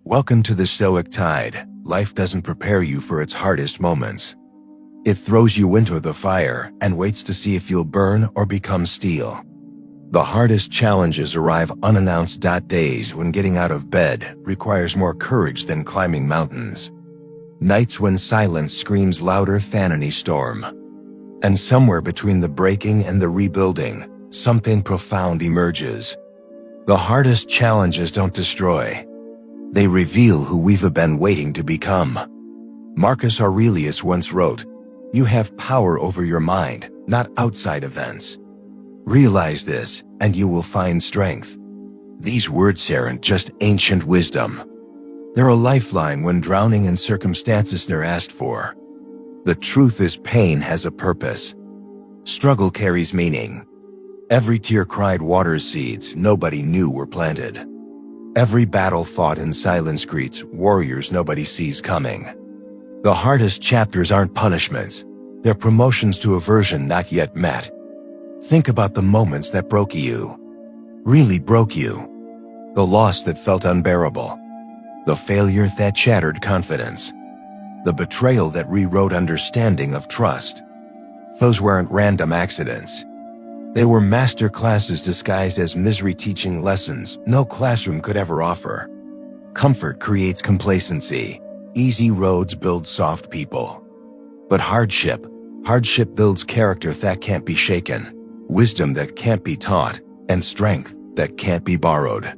Welcome to the Stoic tide. Life doesn't prepare you for its hardest moments. It throws you into the fire and waits to see if you'll burn or become steel. The hardest challenges arrive unannounced. Days when getting out of bed requires more courage than climbing mountains. Nights when silence screams louder than any storm. And somewhere between the breaking and the rebuilding, something profound emerges. The hardest challenges don't destroy. They reveal who we've been waiting to become. Marcus Aurelius once wrote, "You have power over your mind, not outside events. Realize this, and you will find strength." These words aren't just ancient wisdom. They're a lifeline when drowning in circumstances they're asked for. The truth is, pain has a purpose. Struggle carries meaning. Every tear cried waters seeds nobody knew were planted. Every battle fought in silence greets warriors nobody sees coming. The hardest chapters aren't punishments. They're promotions to a version not yet met. Think about the moments that broke you. Really broke you. The loss that felt unbearable. The failure that shattered confidence. The betrayal that rewrote understanding of trust. Those weren't random accidents. They were master classes disguised as misery, teaching lessons no classroom could ever offer. Comfort creates complacency. Easy roads build soft people. But hardship builds character that can't be shaken, wisdom that can't be taught, and strength that can't be borrowed.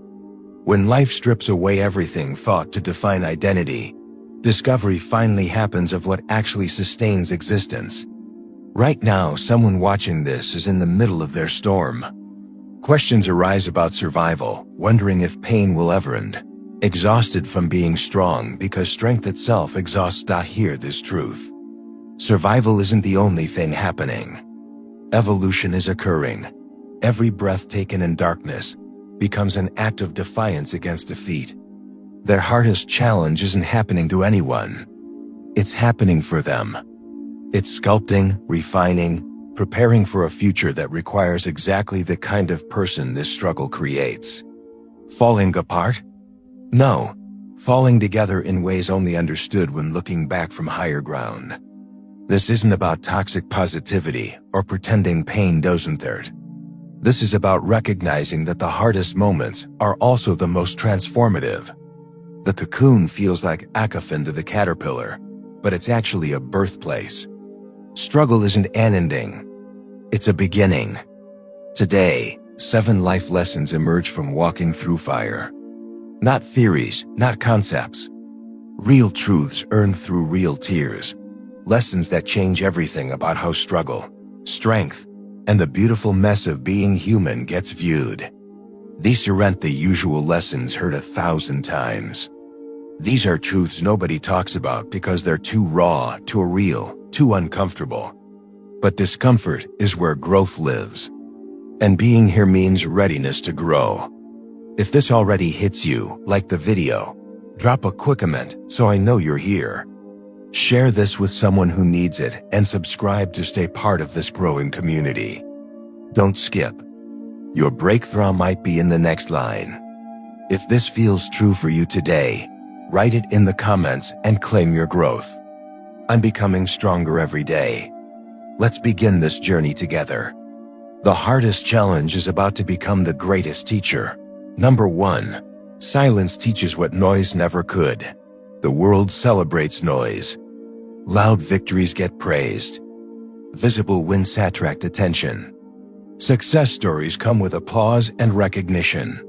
When life strips away everything thought to define identity, discovery finally happens of what actually sustains existence. Right now, someone watching this is in the middle of their storm. Questions arise about survival, wondering if pain will ever end. Exhausted from being strong because strength itself exhausts. Hear this truth. Survival isn't the only thing happening. Evolution is occurring. Every breath taken in darkness becomes an act of defiance against defeat. Their hardest challenge isn't happening to anyone. It's happening for them. It's sculpting, refining, preparing for a future that requires exactly the kind of person this struggle creates. Falling apart? No. Falling together in ways only understood when looking back from higher ground. This isn't about toxic positivity or pretending pain doesn't hurt. This is about recognizing that the hardest moments are also the most transformative. The cocoon feels like a coffin to the caterpillar, but it's actually a birthplace. Struggle isn't an ending. It's a beginning. Today, 7 life lessons emerge from walking through fire. Not theories, not concepts. Real truths earned through real tears. Lessons that change everything about how struggle, strength, and the beautiful mess of being human gets viewed. These aren't the usual lessons heard 1,000 times. These are truths nobody talks about because they're too raw, too real, too uncomfortable. But discomfort is where growth lives. And being here means readiness to grow. If this already hits you, like the video, drop a quick comment so I know you're here. Share this with someone who needs it and subscribe to stay part of this growing community. Don't skip. Your breakthrough might be in the next line. If this feels true for you today, write it in the comments and claim your growth. I'm becoming stronger every day. Let's begin this journey together. The hardest challenge is about to become the greatest teacher. Number 1. Silence teaches what noise never could. The world celebrates noise. Loud victories get praised. Visible wins attract attention. Success stories come with applause and recognition.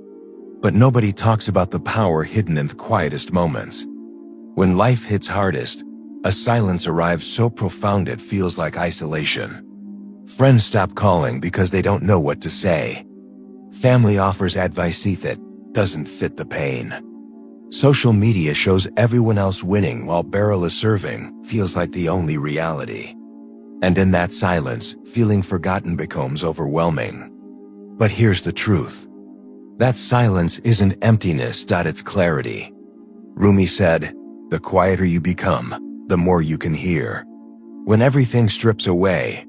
But nobody talks about the power hidden in the quietest moments. When life hits hardest, a silence arrives so profound it feels like isolation. Friends stop calling because they don't know what to say. Family offers advice that doesn't fit the pain. Social media shows everyone else winning while barrel is serving feels like the only reality. And in that silence, feeling forgotten becomes overwhelming. But here's the truth. That silence isn't emptiness, it's clarity. Rumi said, "The quieter you become, the more you can hear." When everything strips away,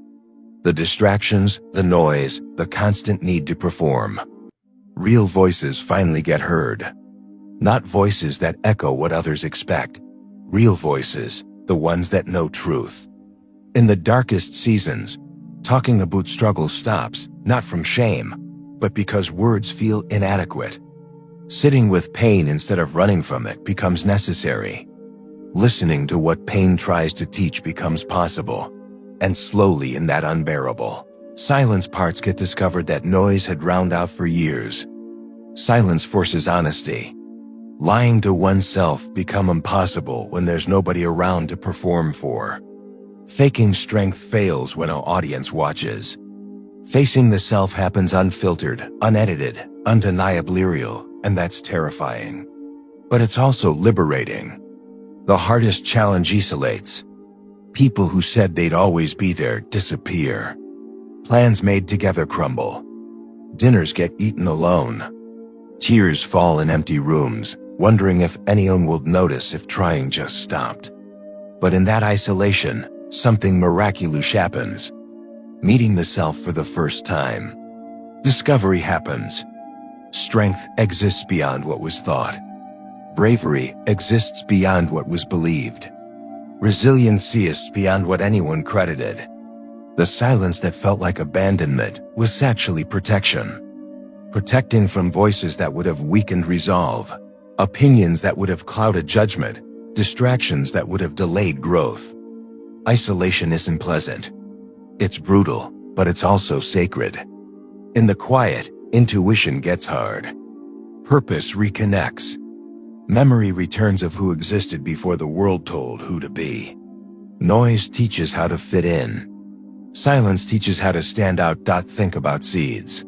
the distractions, the noise, the constant need to perform, real voices finally get heard. Not voices that echo what others expect. Real voices, the ones that know truth. In the darkest seasons, talking about struggle stops, not from shame, but because words feel inadequate. Sitting with pain instead of running from it becomes necessary. Listening to what pain tries to teach becomes possible. And slowly in that unbearable silence, parts get discovered that noise had drowned out for years. Silence forces honesty. Lying to oneself becomes impossible when there's nobody around to perform for. Faking strength fails when no audience watches. Facing the self happens unfiltered, unedited, undeniably real, and that's terrifying. But it's also liberating. The hardest challenge isolates. People who said they'd always be there disappear. Plans made together crumble. Dinners get eaten alone. Tears fall in empty rooms, wondering if anyone will notice if trying just stopped. But in that isolation, something miraculous happens. Meeting the self for the first time. Discovery happens. Strength exists beyond what was thought. Bravery exists beyond what was believed. Resiliency is beyond what anyone credited. The silence that felt like abandonment was actually protection. Protecting from voices that would have weakened resolve, opinions that would have clouded judgment, distractions that would have delayed growth. Isolation isn't pleasant. It's brutal, but it's also sacred. In the quiet, intuition gets hard. Purpose reconnects. Memory returns of who existed before the world told who to be. Noise teaches how to fit in. Silence teaches how to stand out. Think about seeds.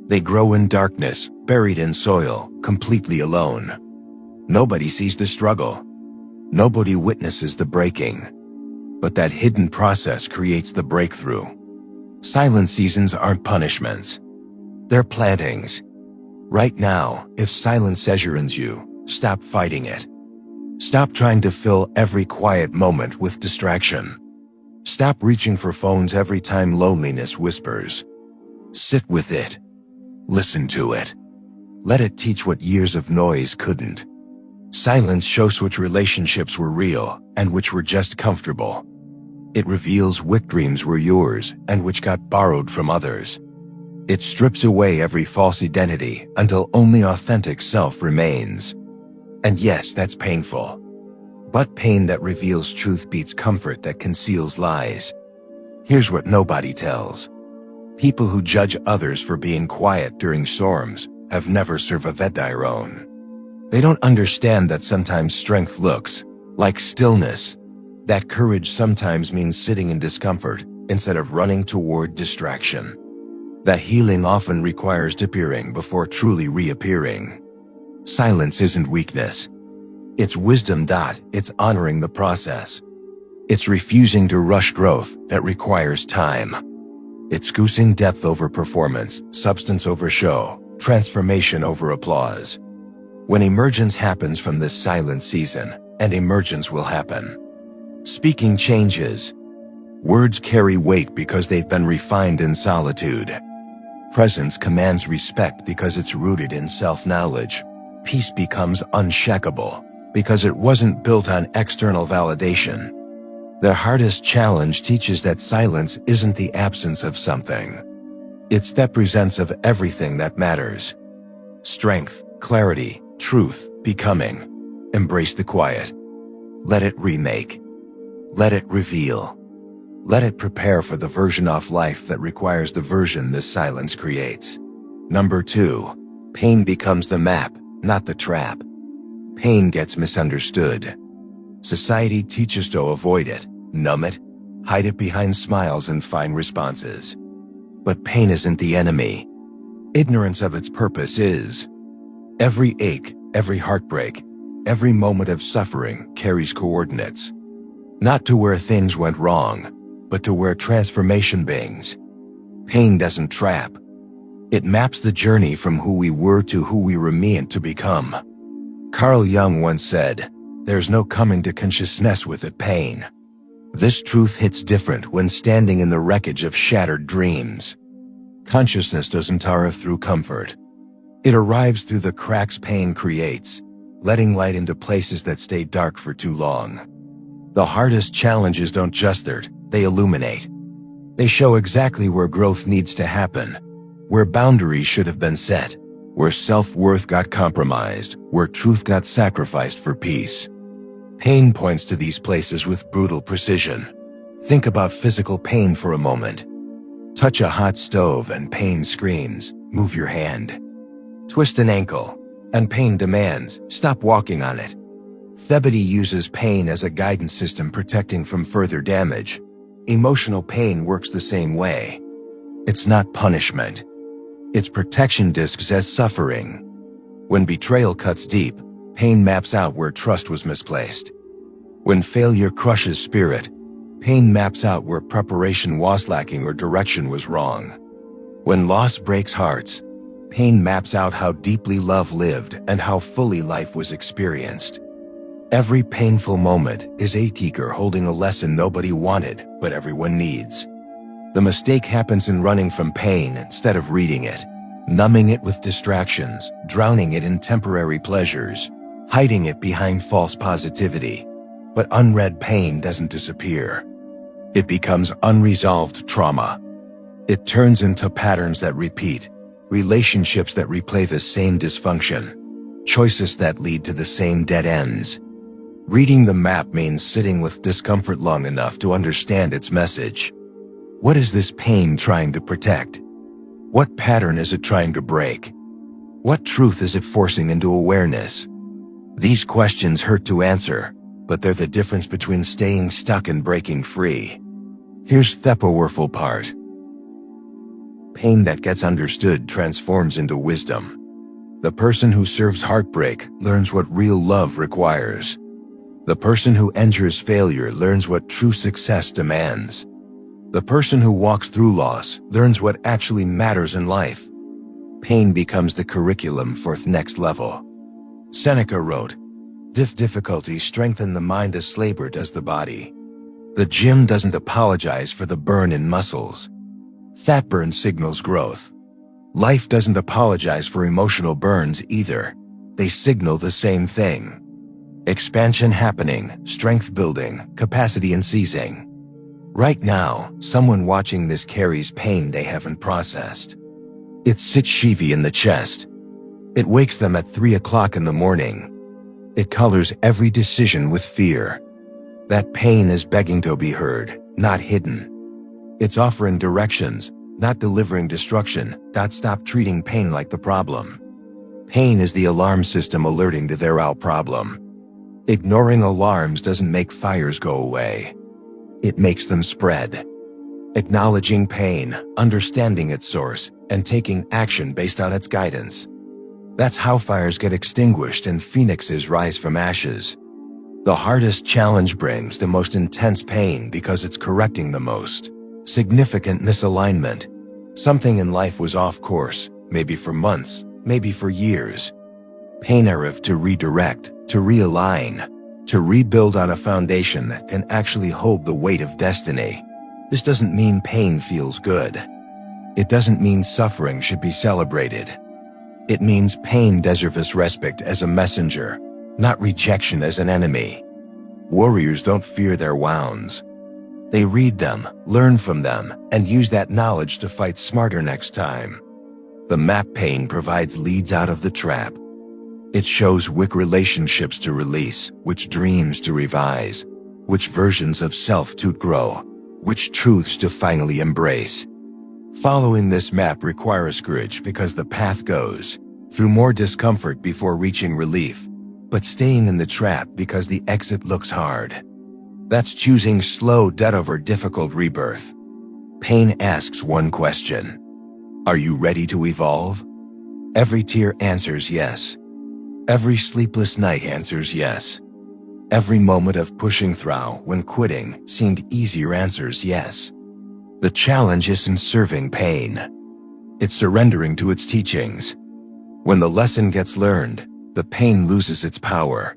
They grow in darkness, buried in soil, completely alone. Nobody sees the struggle. Nobody witnesses the breaking. But that hidden process creates the breakthrough. Silent seasons aren't punishments. They're plantings. Right now, if silence assures you, stop fighting it. Stop trying to fill every quiet moment with distraction. Stop reaching for phones every time loneliness whispers. Sit with it. Listen to it. Let it teach what years of noise couldn't. Silence shows which relationships were real and which were just comfortable. It reveals which dreams were yours and which got borrowed from others. It strips away every false identity until only authentic self remains. And yes, that's painful. But pain that reveals truth beats comfort that conceals lies. Here's what nobody tells. People who judge others for being quiet during storms have never survived their own. They don't understand that sometimes strength looks like stillness. That courage sometimes means sitting in discomfort instead of running toward distraction. That healing often requires disappearing before truly reappearing. Silence isn't weakness. It's wisdom. It's honoring the process. It's refusing to rush growth that requires time. It's choosing depth over performance, substance over show, transformation over applause. When emergence happens from this silent season, and emergence will happen. Speaking changes. Words carry weight because they've been refined in solitude. Presence commands respect because it's rooted in self-knowledge. Peace becomes unshakable because it wasn't built on external validation. The hardest challenge teaches that silence isn't the absence of something. It's the presence of everything that matters. Strength, clarity, truth, becoming. Embrace the quiet. Let it remake. Let it reveal. Let it prepare for the version of life that requires the version this silence creates. Number 2. Pain becomes the map, not the trap. Pain gets misunderstood. Society teaches to avoid it, numb it, hide it behind smiles and find responses. But pain isn't the enemy. Ignorance of its purpose is. Every ache, every heartbreak, every moment of suffering carries coordinates. Not to where things went wrong, but to where transformation begins. Pain doesn't trap. It maps the journey from who we were to who we were meant to become. Carl Jung once said, "There's no coming to consciousness without pain." This truth hits different when standing in the wreckage of shattered dreams. Consciousness doesn't arrive through comfort. It arrives through the cracks pain creates. letting light into places that stay dark for too long. The hardest challenges don't just hurt, they illuminate. They show exactly where growth needs to happen, where boundaries should have been set, where self-worth got compromised, where truth got sacrificed for peace. Pain points to these places with brutal precision. Think about physical pain for a moment. Touch a hot stove and pain screams, move your hand. Twist an ankle, and pain demands, stop walking on it. Thebedy uses pain as a guidance system protecting from further damage. Emotional pain works the same way. It's not punishment. It's protection discs as suffering. When betrayal cuts deep, pain maps out where trust was misplaced. When failure crushes spirit, pain maps out where preparation was lacking or direction was wrong. When loss breaks hearts, pain maps out how deeply love lived and how fully life was experienced. Every painful moment is a teacher holding a lesson nobody wanted, but everyone needs. The mistake happens in running from pain instead of reading it, numbing it with distractions, drowning it in temporary pleasures, hiding it behind false positivity. But unread pain doesn't disappear. It becomes unresolved trauma. It turns into patterns that repeat, relationships that replay the same dysfunction, choices that lead to the same dead ends. Reading the map means sitting with discomfort long enough to understand its message. What is this pain trying to protect? What pattern is it trying to break? What truth is it forcing into awareness? These questions hurt to answer, but they're the difference between staying stuck and breaking free. Here's the powerful part. Pain that gets understood transforms into wisdom. The person who serves heartbreak learns what real love requires. The person who endures failure learns what true success demands. The person who walks through loss learns what actually matters in life. Pain becomes the curriculum for the next level. Seneca wrote, difficulties strengthen the mind as labor does the body. The gym doesn't apologize for the burn in muscles. Fat burn signals growth. Life doesn't apologize for emotional burns either. They signal the same thing. Expansion happening, strength building, capacity and seizing. Right now, someone watching this carries pain they haven't processed. It sits sheavy in the chest. It wakes them at 3 o'clock in the morning. It colors every decision with fear. That pain is begging to be heard, not hidden. It's offering directions, not delivering destruction. Stop treating pain like the problem. Pain is the alarm system alerting to their real problem. Ignoring alarms doesn't make fires go away. It makes them spread. Acknowledging pain, understanding its source, and taking action based on its guidance. That's how fires get extinguished and phoenixes rise from ashes. The hardest challenge brings the most intense pain because it's correcting the most significant misalignment. Something in life was off course, maybe for months, maybe for years. Pain arrived to redirect, to realign, to rebuild on a foundation that can actually hold the weight of destiny. This doesn't mean pain feels good. It doesn't mean suffering should be celebrated. It means pain deserves respect as a messenger, not rejection as an enemy. Warriors don't fear their wounds. They read them, learn from them, and use that knowledge to fight smarter next time. The map pain provides leads out of the trap. It shows which relationships to release, which dreams to revise, which versions of self to grow, which truths to finally embrace. Following this map requires courage because the path goes through more discomfort before reaching relief, but staying in the trap because the exit looks hard. That's choosing slow death over difficult rebirth. Pain asks one question. Are you ready to evolve? Every tear answers yes. Every sleepless night answers yes. Every moment of pushing through when quitting seemed easier answers yes. The challenge isn't serving pain. It's surrendering to its teachings. When the lesson gets learned, the pain loses its power.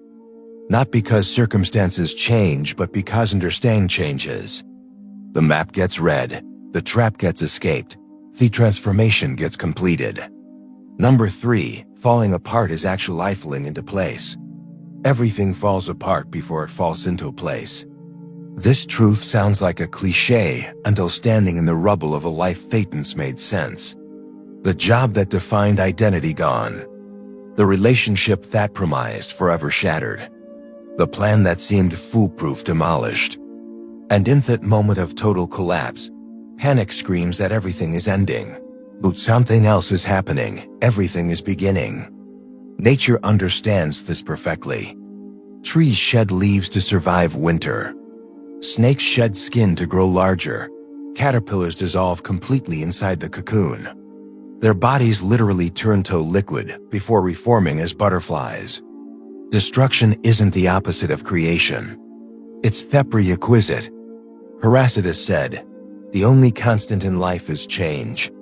Not because circumstances change, but because understanding changes. The map gets read, the trap gets escaped, the transformation gets completed. Number 3, falling apart is actually falling into place. Everything falls apart before it falls into place. This truth sounds like a cliché until standing in the rubble of a life Thetans made sense. The job that defined identity gone. The relationship that promised forever shattered. The plan that seemed foolproof demolished. And in that moment of total collapse, panic screams that everything is ending. But something else is happening, everything is beginning. Nature understands this perfectly. Trees shed leaves to survive winter. Snakes shed skin to grow larger. Caterpillars dissolve completely inside the cocoon. Their bodies literally turn to liquid before reforming as butterflies. Destruction isn't the opposite of creation. It's the prerequisite. Heraclitus said, "The only constant in life is change.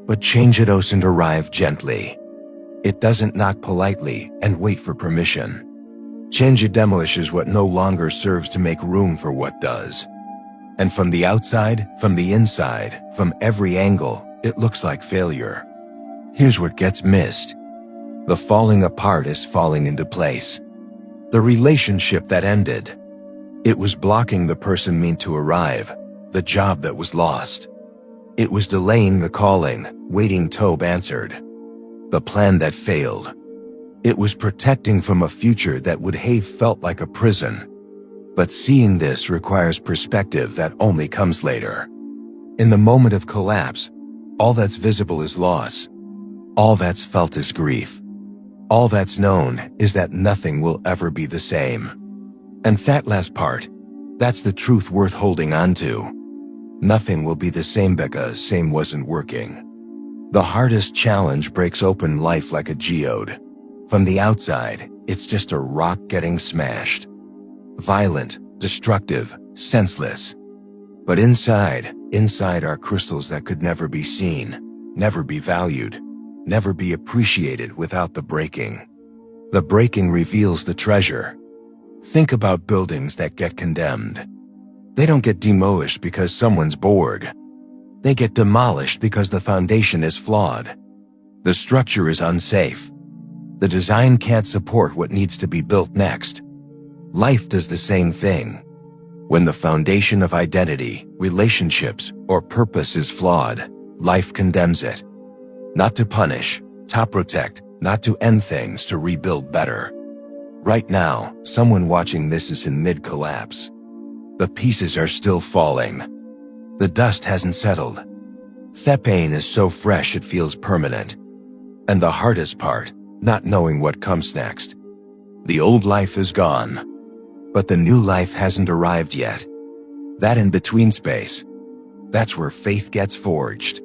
But change it doesn't arrive gently. It doesn't knock politely and wait for permission. Change demolishes what no longer serves to make room for what does. And from the outside, from the inside, from every angle, it looks like failure. Here's what gets missed. The falling apart is falling into place. The relationship that ended. It was blocking the person meant to arrive, the job that was lost. It was delaying the calling, waiting to be answered. The plan that failed. It was protecting from a future that would have felt like a prison. But seeing this requires perspective that only comes later. In the moment of collapse, all that's visible is loss. All that's felt is grief. All that's known is that nothing will ever be the same. And that last part, that's the truth worth holding on to. Nothing will be the same because same wasn't working. The hardest challenge breaks open life like a geode. From the outside, it's just a rock getting smashed. Violent, destructive, senseless. But inside are crystals that could never be seen, never be valued, never be appreciated without the breaking. The breaking reveals the treasure. Think about buildings that get condemned. They don't get demolished because someone's bored. They get demolished because the foundation is flawed. The structure is unsafe. The design can't support what needs to be built next. Life does the same thing. When the foundation of identity, relationships, or purpose is flawed, life condemns it. Not to punish, to protect, not to end things, to rebuild better. Right now, someone watching this is in mid-collapse. The pieces are still falling. The dust hasn't settled. The pain is so fresh it feels permanent. And the hardest part, not knowing what comes next. The old life is gone. But the new life hasn't arrived yet. That in-between space, that's where faith gets forged.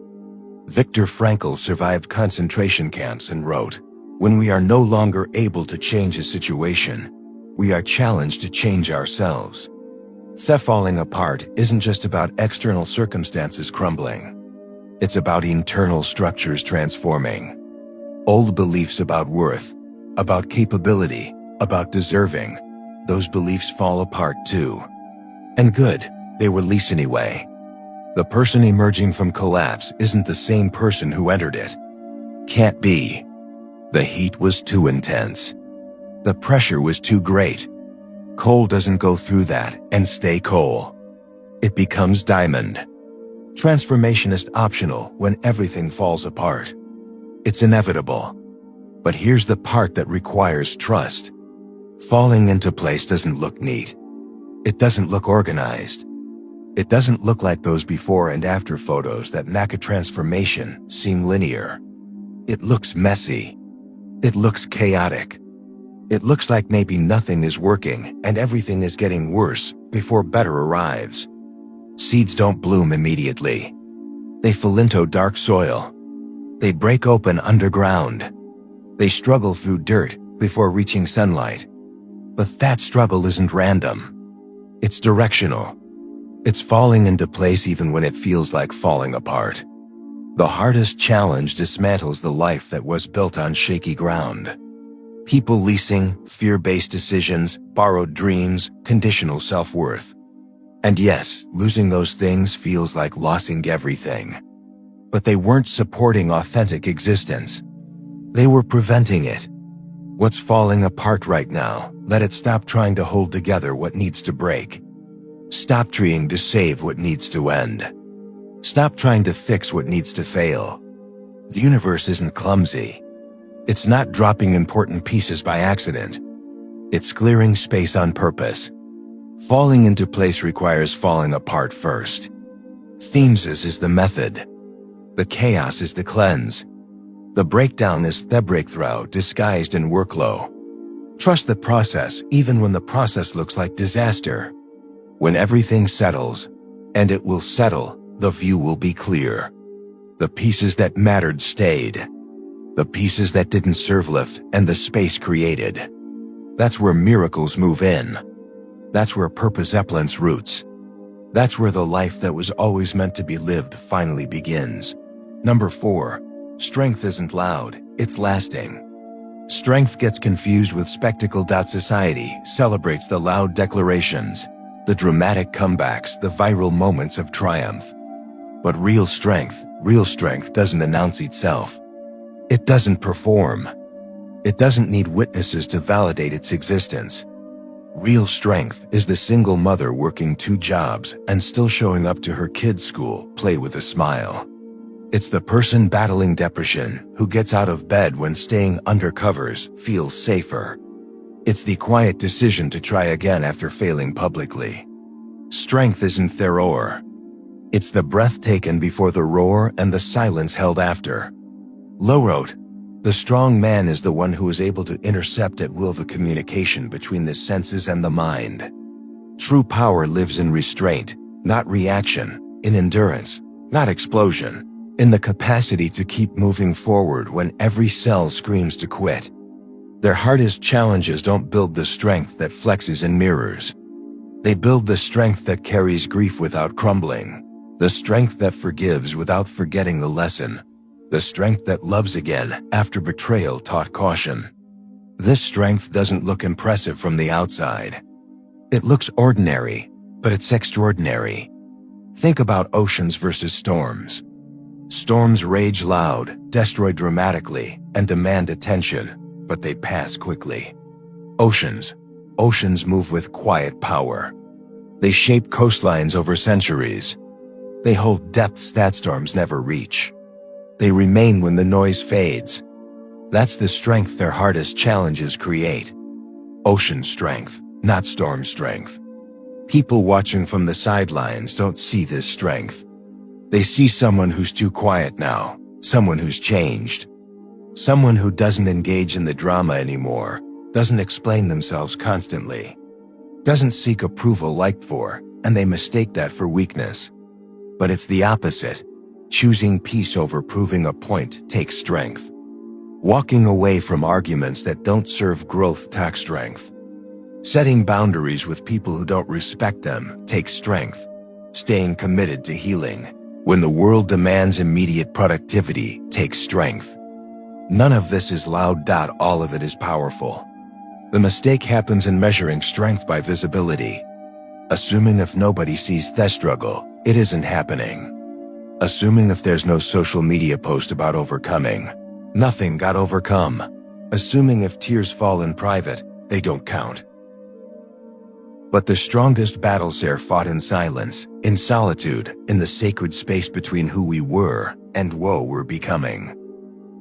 Viktor Frankl survived concentration camps and wrote, "When we are no longer able to change a situation, we are challenged to change ourselves." The falling apart isn't just about external circumstances crumbling. It's about internal structures transforming. Old beliefs about worth, about capability, about deserving, those beliefs fall apart too. And good, they release anyway. The person emerging from collapse isn't the same person who entered it. Can't be. The heat was too intense. The pressure was too great. Coal doesn't go through that and stay coal. It becomes diamond. Transformation is optional when everything falls apart. It's inevitable. But here's the part that requires trust. Falling into place doesn't look neat. It doesn't look organized. It doesn't look like those before and after photos that make a transformation seem linear. It looks messy. It looks chaotic. It looks like maybe nothing is working and everything is getting worse before better arrives. Seeds don't bloom immediately. They fall into dark soil. They break open underground. They struggle through dirt before reaching sunlight. But that struggle isn't random. It's directional. It's falling into place even when it feels like falling apart. The hardest challenge dismantles the life that was built on shaky ground. People leasing, fear-based decisions, borrowed dreams, conditional self-worth. And yes, losing those things feels like losing everything. But they weren't supporting authentic existence. They were preventing it. What's falling apart right now, let it stop trying to hold together what needs to break. Stop trying to save what needs to end. Stop trying to fix what needs to fail. The universe isn't clumsy. It's not dropping important pieces by accident. It's clearing space on purpose. Falling into place requires falling apart first. Themesis is the method. The chaos is the cleanse. The breakdown is the breakthrough disguised in workflow. Trust the process even when the process looks like disaster. When everything settles, and it will settle, the view will be clear. The pieces that mattered stayed. The pieces that didn't serve left and the space created. That's where miracles move in. That's where purpose plants roots. That's where the life that was always meant to be lived finally begins. Number 4. Strength isn't loud, it's lasting. Strength gets confused with spectacle. Society celebrates the loud declarations, the dramatic comebacks, the viral moments of triumph. But real strength doesn't announce itself. It doesn't perform. It doesn't need witnesses to validate its existence. Real strength is the single mother working 2 jobs and still showing up to her kids' school play with a smile. It's the person battling depression who gets out of bed when staying under covers feels safer. It's the quiet decision to try again after failing publicly. Strength isn't theroar. It's the breath taken before the roar and the silence held after. Low wrote, "The strong man is the one who is able to intercept at will the communication between the senses and the mind." True power lives in restraint, not reaction, in endurance, not explosion, in the capacity to keep moving forward when every cell screams to quit. Their hardest challenges don't build the strength that flexes in mirrors. They build the strength that carries grief without crumbling, the strength that forgives without forgetting the lesson, the strength that loves again after betrayal taught caution. This strength doesn't look impressive from the outside. It looks ordinary, but it's extraordinary. Think about oceans versus storms. Storms rage loud, destroy dramatically, and demand attention, but they pass quickly. Oceans move with quiet power. They shape coastlines over centuries. They hold depths that storms never reach. They remain when the noise fades. That's the strength their hardest challenges create. Ocean strength, not storm strength. People watching from the sidelines don't see this strength. They see someone who's too quiet now, someone who's changed, someone who doesn't engage in the drama anymore, doesn't explain themselves constantly, doesn't seek approval liked for, and they mistake that for weakness. But it's the opposite. Choosing peace over proving a point takes strength. Walking away from arguments that don't serve growth takes strength. Setting boundaries with people who don't respect them takes strength. Staying committed to healing when the world demands immediate productivity takes strength. None of this is loud. All of it is powerful. The mistake happens in measuring strength by visibility. Assuming if nobody sees the struggle, it isn't happening. Assuming if there's no social media post about overcoming, nothing got overcome. Assuming if tears fall in private, they don't count. But the strongest battles are fought in silence, in solitude, in the sacred space between who we were and who we're becoming.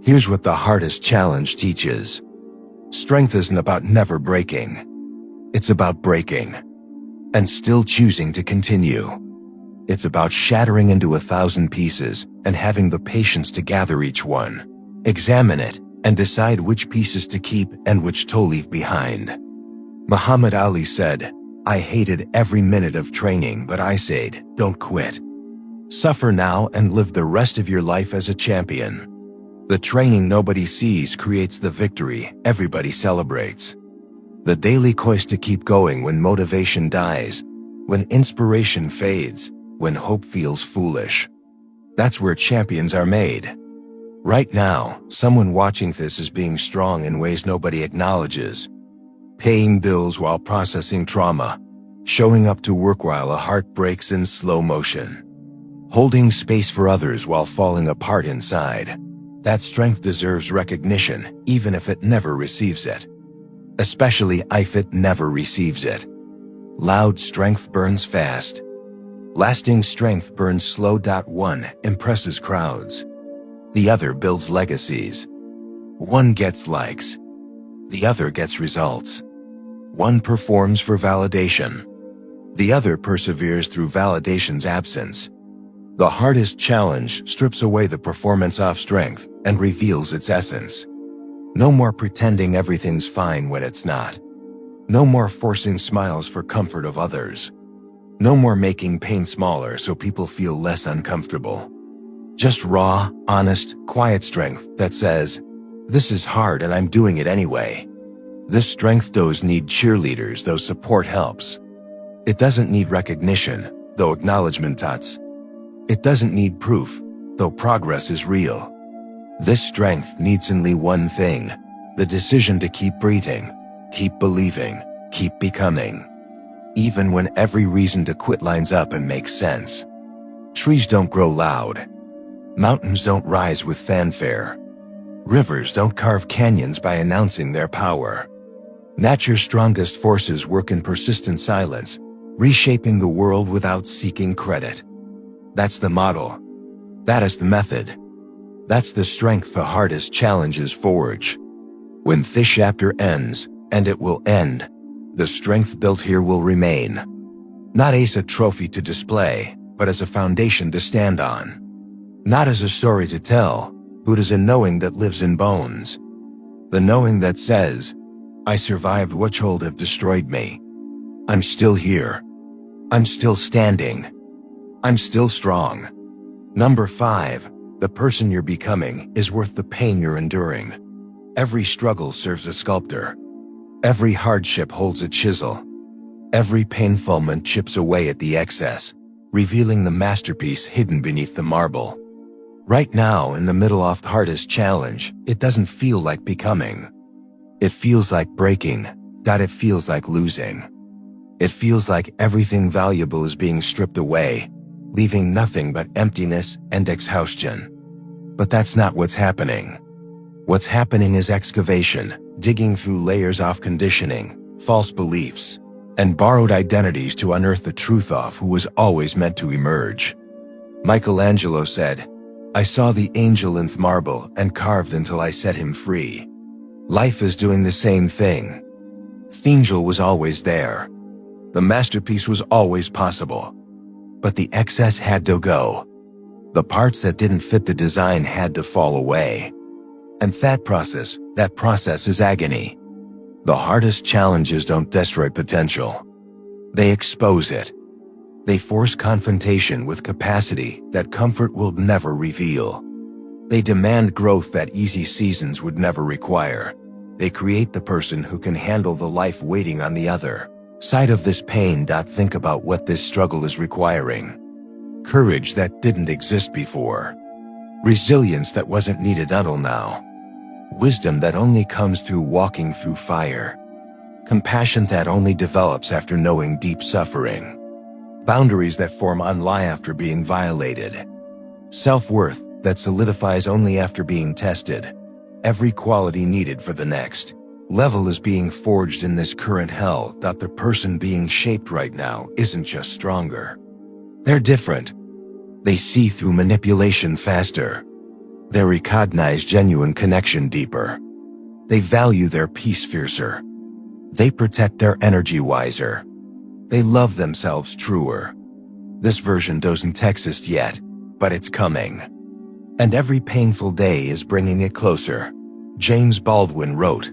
Here's what the hardest challenge teaches. Strength isn't about never breaking. It's about breaking and still choosing to continue. It's about shattering into 1,000 pieces and having the patience to gather each one, examine it, and decide which pieces to keep and which to leave behind. Muhammad Ali said, "I hated every minute of training, but I said, don't quit. Suffer now and live the rest of your life as a champion." The training nobody sees creates the victory everybody celebrates. The daily quest to keep going when motivation dies, when inspiration fades, when hope feels foolish. That's where champions are made. Right now, someone watching this is being strong in ways nobody acknowledges. Paying bills while processing trauma, showing up to work while a heart breaks in slow motion, holding space for others while falling apart inside. That strength deserves recognition, even if it never receives it. Especially if it never receives it. Loud strength burns fast. Lasting strength burns slow. One impresses crowds. The other builds legacies. One gets likes. The other gets results. One performs for validation. The other perseveres through validation's absence. The hardest challenge strips away the performance of strength and reveals its essence. No more pretending everything's fine when it's not. No more forcing smiles for comfort of others. No more making pain smaller so people feel less uncomfortable. Just raw, honest, quiet strength that says, "This is hard and I'm doing it anyway." This strength does need cheerleaders, though support helps. It doesn't need recognition, though acknowledgement does. It doesn't need proof, though progress is real. This strength needs only one thing: the decision to keep breathing, keep believing, keep becoming. Even when every reason to quit lines up and makes sense. Trees don't grow loud. Mountains don't rise with fanfare. Rivers don't carve canyons by announcing their power. Nature's strongest forces work in persistent silence, reshaping the world without seeking credit. That's the model. That is the method. That's the strength the hardest challenges forge. When this chapter ends, and it will end, the strength built here will remain. Not as a trophy to display, but as a foundation to stand on. Not as a story to tell, but as a knowing that lives in bones. The knowing that says, "I survived what should have destroyed me. I'm still here. I'm still standing. I'm still strong." Number 5, the person you're becoming is worth the pain you're enduring. Every struggle serves a sculptor. Every hardship holds a chisel. Every painful moment chips away at the excess, revealing the masterpiece hidden beneath the marble. Right now, in the middle of the hardest challenge, it doesn't feel like becoming. It feels like breaking. It feels like losing. It feels like everything valuable is being stripped away, leaving nothing but emptiness and exhaustion. But that's not what's happening. What's happening is excavation, digging through layers of conditioning, false beliefs, and borrowed identities to unearth the truth of who was always meant to emerge. Michelangelo said, "I saw the angel in marble and carved until I set him free." Life is doing the same thing. The angel was always there. The masterpiece was always possible. But the excess had to go. The parts that didn't fit the design had to fall away. And that process is agony. The hardest challenges don't destroy potential. They expose it. They force confrontation with capacity that comfort will never reveal. They demand growth that easy seasons would never require. They create the person who can handle the life waiting on the other side of this pain. Think about what this struggle is requiring. Courage that didn't exist before. Resilience that wasn't needed until now. Wisdom that only comes through walking through fire. Compassion that only develops after knowing deep suffering. Boundaries that form only after being violated. Self-worth that solidifies only after being tested. Every quality needed for the next level is being forged in this current hell. The person being shaped right now isn't just stronger. They're different. They see through manipulation faster. They recognize genuine connection deeper. They value their peace fiercer. They protect their energy wiser. They love themselves truer. This version doesn't exist yet, but it's coming. And every painful day is bringing it closer. James Baldwin wrote,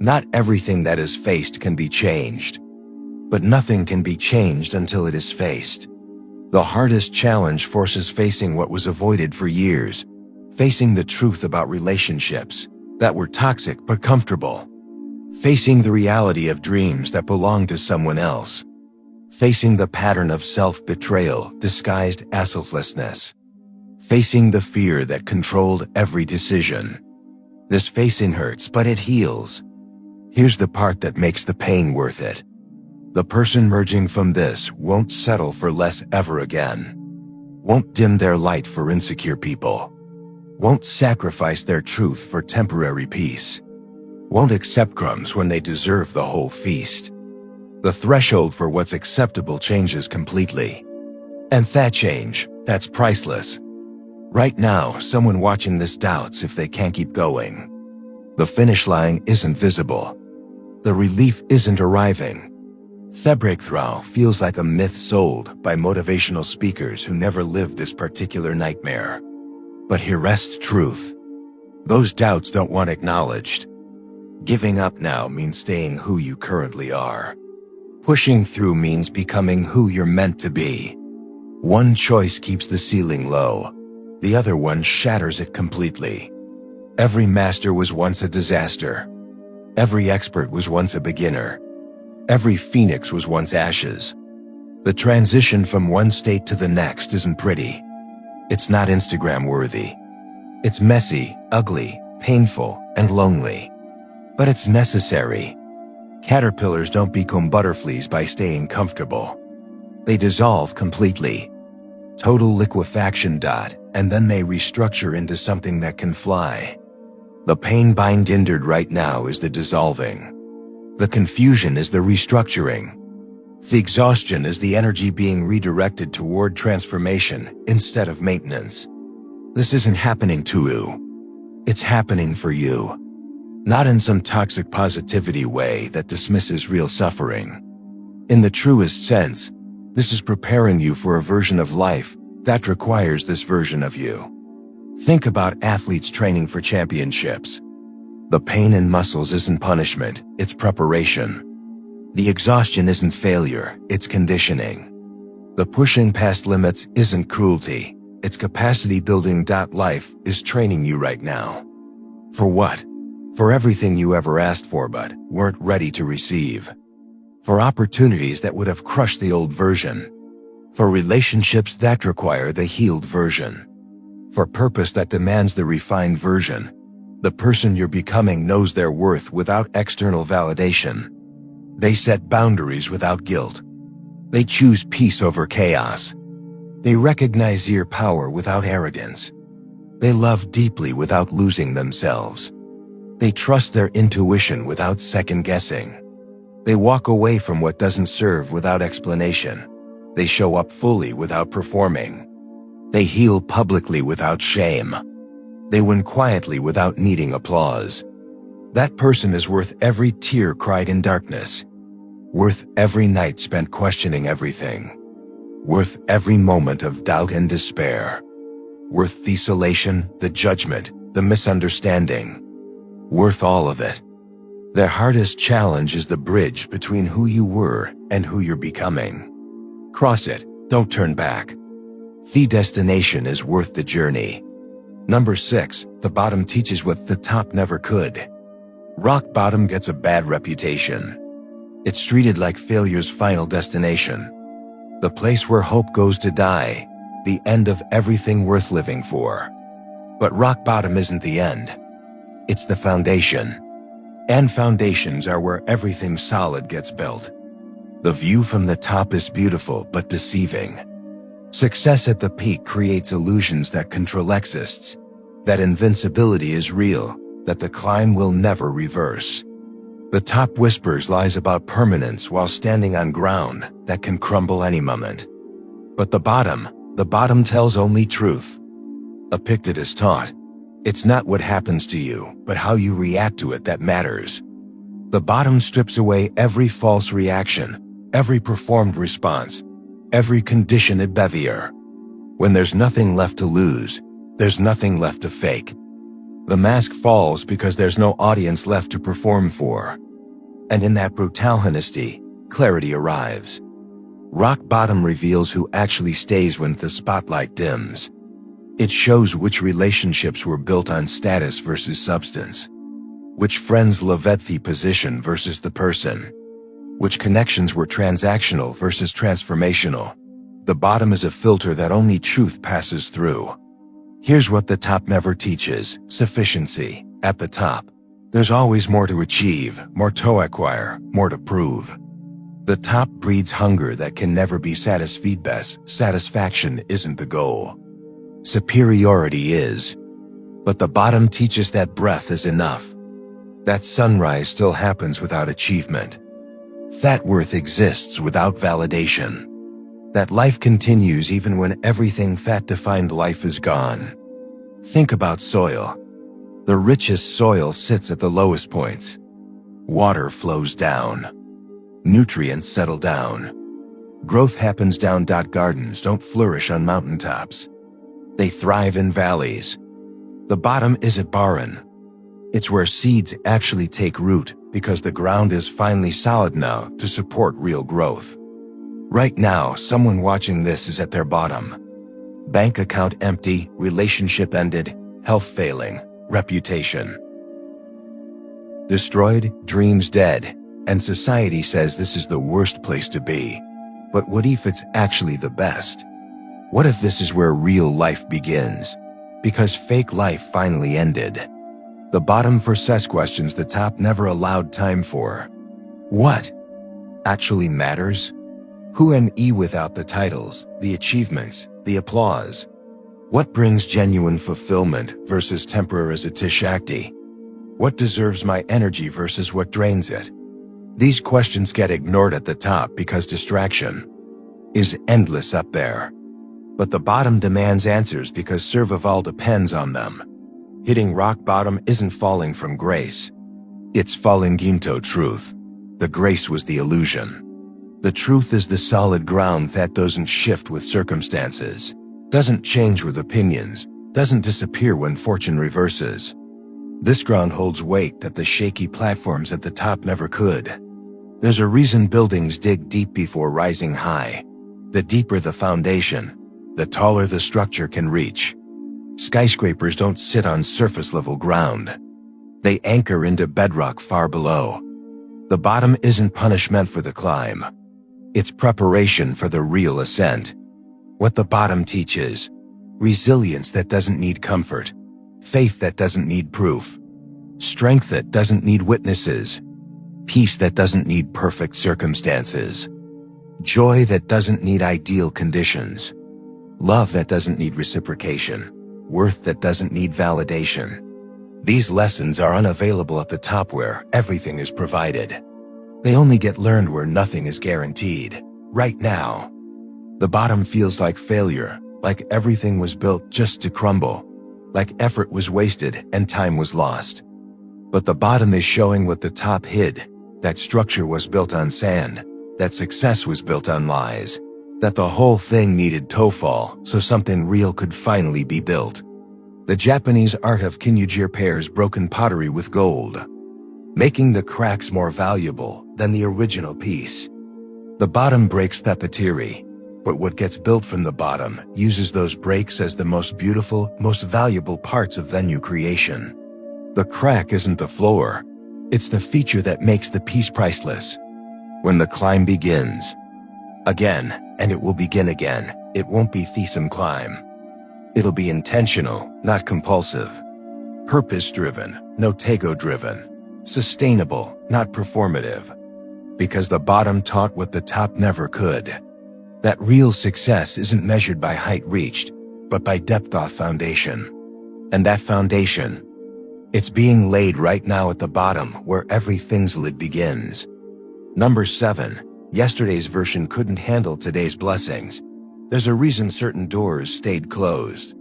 "Not everything that is faced can be changed, but nothing can be changed until it is faced." The hardest challenge forces facing what was avoided for years, facing the truth about relationships that were toxic but comfortable, facing the reality of dreams that belonged to someone else, facing the pattern of self-betrayal disguised as selflessness, facing the fear that controlled every decision. This facing hurts, but it heals. Here's the part that makes the pain worth it. The person merging from this won't settle for less ever again. Won't dim their light for insecure people. won't sacrifice their truth for temporary peace, won't accept crumbs when they deserve the whole feast. The threshold for what's acceptable changes completely. And that change, that's priceless. Right now, someone watching this doubts if they can't keep going. The finish line isn't visible. The relief isn't arriving. The breakthrough feels like a myth sold by motivational speakers who never lived this particular nightmare. But here rests truth. Those doubts don't want acknowledged. Giving up now means staying who you currently are. Pushing through means becoming who you're meant to be. One choice keeps the ceiling low. The other one shatters it completely. Every master was once a disaster. Every expert was once a beginner. Every phoenix was once ashes. The transition from one state to the next isn't pretty. It's not Instagram worthy. It's messy, ugly, painful, and lonely. But it's necessary. Caterpillars don't become butterflies by staying comfortable. They dissolve completely. Total liquefaction. And then they restructure into something that can fly. The pain bind hindered right now is the dissolving. The confusion is the restructuring. The exhaustion is the energy being redirected toward transformation instead of maintenance. This isn't happening to you. It's happening for you. Not in some toxic positivity way that dismisses real suffering. In the truest sense, this is preparing you for a version of life that requires this version of you. Think about athletes training for championships. The pain in muscles isn't punishment, it's preparation. The exhaustion isn't failure, it's conditioning. The pushing past limits isn't cruelty, it's capacity building. Life is training you right now. For what? For everything you ever asked for but weren't ready to receive. For opportunities that would have crushed the old version. For relationships that require the healed version. For purpose that demands the refined version. The person you're becoming knows their worth without external validation. They set boundaries without guilt. They choose peace over chaos. They recognize your power without arrogance. They love deeply without losing themselves. They trust their intuition without second-guessing. They walk away from what doesn't serve without explanation. They show up fully without performing. They heal publicly without shame. They win quietly without needing applause. That person is worth every tear cried in darkness. Worth every night spent questioning everything. Worth every moment of doubt and despair. Worth the isolation, the judgment, the misunderstanding. Worth all of it. Their hardest challenge is the bridge between who you were and who you're becoming. Cross it, don't turn back. The destination is worth the journey. Number 6, the bottom teaches what the top never could. Rock bottom gets a bad reputation. It's treated like failure's final destination. The place where hope goes to die, the end of everything worth living for. But rock bottom isn't the end. It's the foundation. And foundations are where everything solid gets built. The view from the top is beautiful but deceiving. Success at the peak creates illusions that control exists, that invincibility is real, that the climb will never reverse. The top whispers lies about permanence while standing on ground that can crumble any moment. But the bottom tells only truth. Epictetus taught, it's not what happens to you, but how you react to it that matters. The bottom strips away every false reaction, every performed response, every conditioned behavior. When there's nothing left to lose, there's nothing left to fake. The mask falls because there's no audience left to perform for. And in that brutal honesty, clarity arrives. Rock bottom reveals who actually stays when the spotlight dims. It shows which relationships were built on status versus substance. Which friends love at the position versus the person. Which connections were transactional versus transformational. The bottom is a filter that only truth passes through. Here's what the top never teaches: sufficiency. At the top, there's always more to achieve, more to acquire, more to prove. The top breeds hunger that can never be satisfied. Satisfaction isn't the goal. Superiority is. But the bottom teaches that breath is enough. That sunrise still happens without achievement. That worth exists without validation. That life continues even when everything that defined life is gone. Think about soil. The richest soil sits at the lowest points. Water flows down. Nutrients settle down. Growth happens down. Gardens don't flourish on mountaintops. They thrive in valleys. The bottom isn't barren. It's where seeds actually take root because the ground is finally solid now to support real growth. Right now, someone watching this is at their bottom. Bank account empty, relationship ended, health failing, reputation destroyed, dreams dead, and society says this is the worst place to be. But what if it's actually the best? What if this is where real life begins? Because fake life finally ended. The bottom says questions the top never allowed time for. What actually matters? Who and without the titles, the achievements, the applause? What brings genuine fulfillment versus temporary Shakti? What deserves my energy versus what drains it? These questions get ignored at the top because distraction is endless up there. But the bottom demands answers because survival depends on them. Hitting rock bottom isn't falling from grace. It's falling into truth. The grace was the illusion. The truth is the solid ground that doesn't shift with circumstances, doesn't change with opinions, doesn't disappear when fortune reverses. This ground holds weight that the shaky platforms at the top never could. There's a reason buildings dig deep before rising high. The deeper the foundation, the taller the structure can reach. Skyscrapers don't sit on surface-level ground. They anchor into bedrock far below. The bottom isn't punishment for the climb. It's preparation for the real ascent. What the bottom teaches: resilience that doesn't need comfort, faith that doesn't need proof, strength that doesn't need witnesses, peace that doesn't need perfect circumstances, joy that doesn't need ideal conditions, love that doesn't need reciprocation, worth that doesn't need validation. These lessons are unavailable at the top where everything is provided. They only get learned where nothing is guaranteed. Right now, the bottom feels like failure, like everything was built just to crumble, like effort was wasted and time was lost. But the bottom is showing what the top hid, that structure was built on sand, that success was built on lies, that the whole thing needed to fall so something real could finally be built. The Japanese art of Kinyuji repairs broken pottery with gold, making the cracks more valuable than the original piece. The bottom breaks that theory, but what gets built from the bottom uses those breaks as the most beautiful, most valuable parts of the new creation. The crack isn't the floor, it's the feature that makes the piece priceless. When the climb begins, again, and it will begin again, it won't be some climb. It'll be intentional, not compulsive. Purpose-driven, no ego-driven. Sustainable, not performative. Because the bottom taught what the top never could. That real success isn't measured by height reached, but by depth of foundation. And that foundation, it's being laid right now at the bottom where everything's lid begins. Number 7. Yesterday's version couldn't handle today's blessings. There's a reason certain doors stayed closed.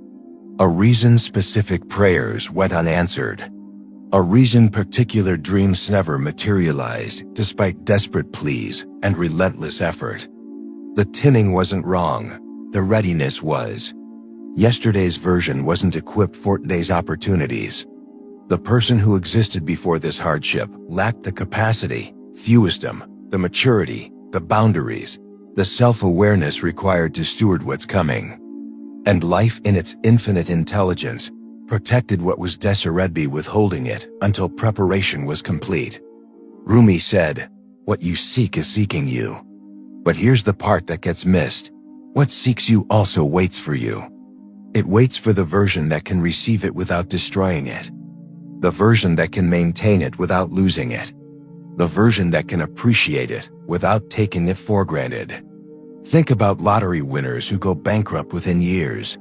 A reason specific prayers went unanswered. A reason particular dreams never materialized despite desperate pleas and relentless effort. The tinning wasn't wrong, the readiness was. Yesterday's version wasn't equipped for today's opportunities. The person who existed before this hardship lacked the capacity, the wisdom, the maturity, the boundaries, the self-awareness required to steward what's coming. And life in its infinite intelligence protected what was desperately withholding it until preparation was complete. Rumi said, "What you seek is seeking you." But here's the part that gets missed. What seeks you also waits for you. It waits for the version that can receive it without destroying it. The version that can maintain it without losing it. The version that can appreciate it without taking it for granted. Think about lottery winners who go bankrupt within years.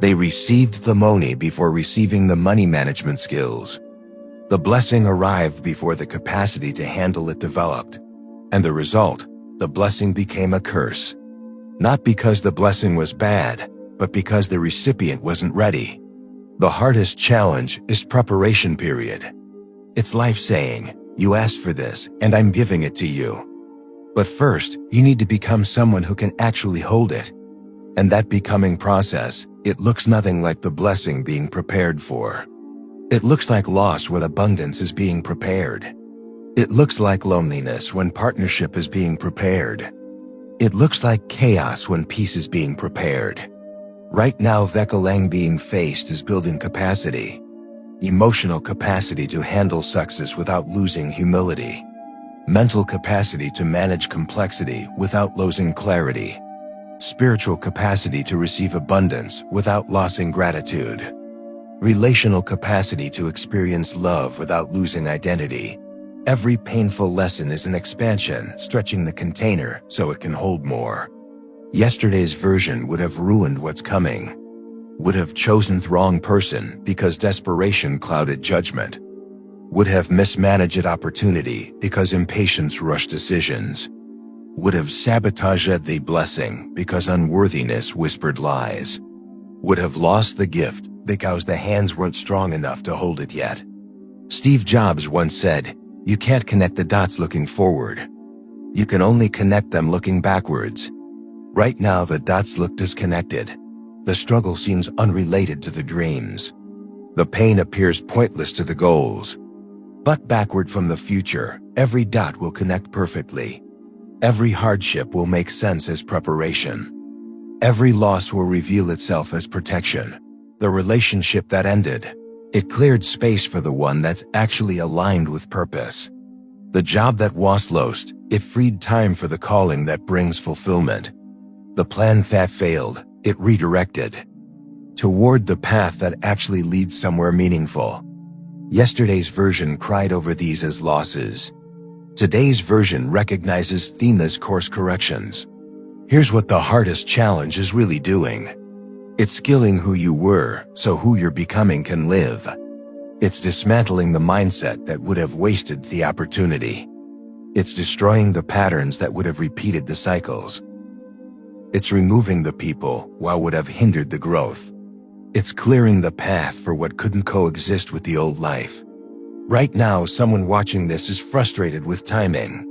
They received the money before receiving the money management skills. The blessing arrived before the capacity to handle it developed. And the result, the blessing became a curse. Not because the blessing was bad, but because the recipient wasn't ready. The hardest challenge is preparation period. It's life saying, you asked for this, and I'm giving it to you. But first, you need to become someone who can actually hold it. And that becoming process, it looks nothing like the blessing being prepared for. It looks like loss when abundance is being prepared. It looks like loneliness when partnership is being prepared. It looks like chaos when peace is being prepared. Right now, Vekalang being faced is building capacity. Emotional capacity to handle success without losing humility. Mental capacity to manage complexity without losing clarity. Spiritual capacity to receive abundance without losing gratitude. Relational capacity to experience love without losing identity. Every painful lesson is an expansion, stretching the container so it can hold more. Yesterday's version would have ruined what's coming. Would have chosen the wrong person because desperation clouded judgment. Would have mismanaged opportunity because impatience rushed decisions. Would have sabotaged the blessing because unworthiness whispered lies. Would have lost the gift because the hands weren't strong enough to hold it yet. Steve Jobs once said, "You can't connect the dots looking forward. You can only connect them looking backwards." Right now the dots look disconnected. The struggle seems unrelated to the dreams. The pain appears pointless to the goals. But backward from the future, every dot will connect perfectly. Every hardship will make sense as preparation. Every loss will reveal itself as protection. The relationship that ended, it cleared space for the one that's actually aligned with purpose. The job that was lost, it freed time for the calling that brings fulfillment. The plan that failed, it redirected toward the path that actually leads somewhere meaningful. Yesterday's version cried over these as losses. Today's version recognizes them as course corrections. Here's what the hardest challenge is really doing. It's skilling who you were so who you're becoming can live. It's dismantling the mindset that would have wasted the opportunity. It's destroying the patterns that would have repeated the cycles. It's removing the people what would have hindered the growth. It's clearing the path for what couldn't coexist with the old life. Right now, someone watching this is frustrated with timing.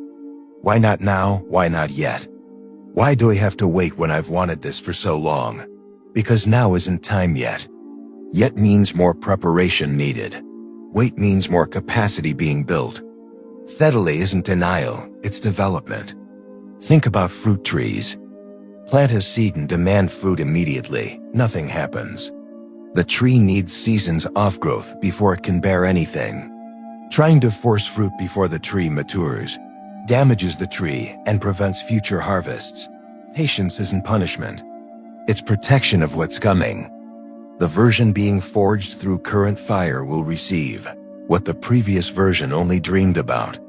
Why not now? Why not yet? Why do I have to wait when I've wanted this for so long? Because now isn't time yet. Yet means more preparation needed. Wait means more capacity being built. Steadily isn't denial, it's development. Think about fruit trees. Plant a seed and demand fruit immediately, nothing happens. The tree needs seasons of growth before it can bear anything. Trying to force fruit before the tree matures damages the tree and prevents future harvests. Patience isn't punishment. It's protection of what's coming. The version being forged through current fire will receive what the previous version only dreamed about.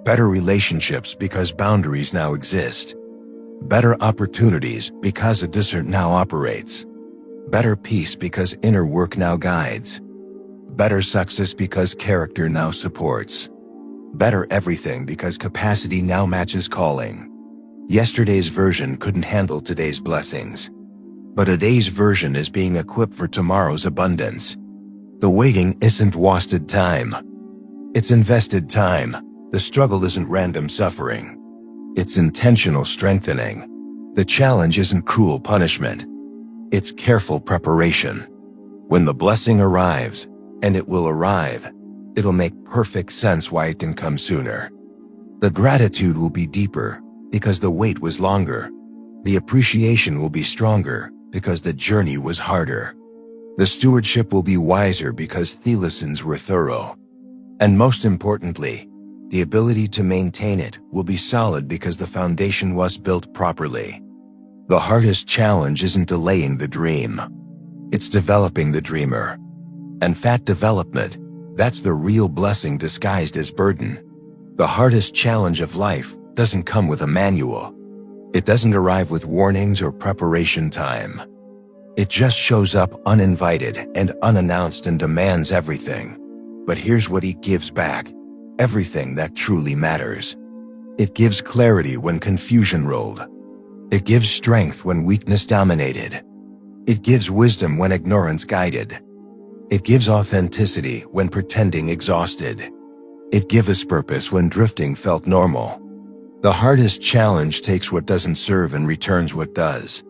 Better relationships because boundaries now exist. Better opportunities because a discernment now operates. Better peace because inner work now guides. Better success because character now supports. Better everything because capacity now matches calling. Yesterday's version couldn't handle today's blessings. But today's version is being equipped for tomorrow's abundance. The waiting isn't wasted time. It's invested time. The struggle isn't random suffering. It's intentional strengthening. The challenge isn't cruel punishment. It's careful preparation. When the blessing arrives, and it will arrive, it'll make perfect sense why it didn't come sooner. The gratitude will be deeper because the wait was longer. The appreciation will be stronger because the journey was harder. The stewardship will be wiser because the lessons were thorough. And most importantly, the ability to maintain it will be solid because the foundation was built properly. The hardest challenge isn't delaying the dream. It's developing the dreamer. And that development, that's the real blessing disguised as burden. The hardest challenge of life doesn't come with a manual. It doesn't arrive with warnings or preparation time. It just shows up uninvited and unannounced and demands everything. But here's what it gives back: everything that truly matters. It gives clarity when confusion rolled. It gives strength when weakness dominated. It gives wisdom when ignorance guided. It gives authenticity when pretending exhausted. It gives us purpose when drifting felt normal. The hardest challenge takes what doesn't serve and returns what does.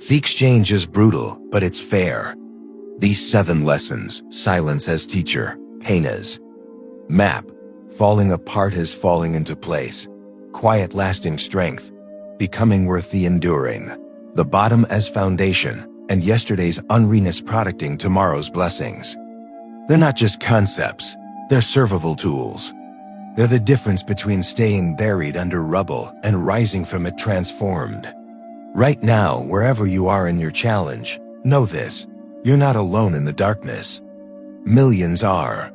The exchange is brutal, but it's fair. These 7 lessons: silence as teacher, pain as map, falling apart as falling into place, quiet lasting strength, becoming worth the enduring, the bottom as foundation, and yesterday's unreadiness producting tomorrow's blessings. They're not just concepts, they're survival tools. They're the difference between staying buried under rubble and rising from it transformed. Right now, wherever you are in your challenge, know this: you're not alone in the darkness. Millions are.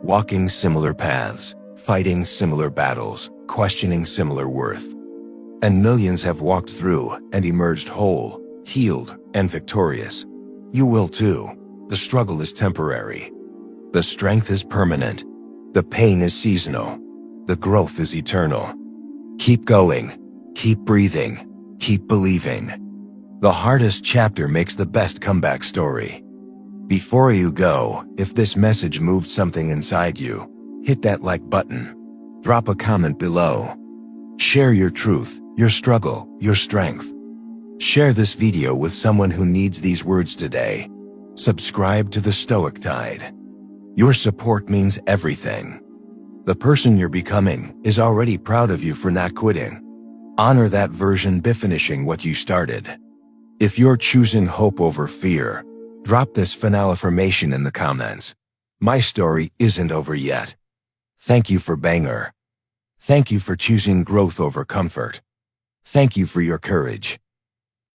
Walking similar paths, fighting similar battles, questioning similar worth. And millions have walked through and emerged whole, healed, and victorious. You will too. The struggle is temporary. The strength is permanent. The pain is seasonal. The growth is eternal. Keep going. Keep breathing. Keep believing. The hardest chapter makes the best comeback story. Before you go, if this message moved something inside you, hit that like button. Drop a comment below. Share your truth, your struggle, your strength. Share this video with someone who needs these words today. Subscribe to the Stoic Tide. Your support means everything. The person you're becoming is already proud of you for not quitting. Honor that version by finishing what you started. If you're choosing hope over fear, drop this final affirmation in the comments. My story isn't over yet. Thank you for banger. Thank you for choosing growth over comfort. Thank you for your courage.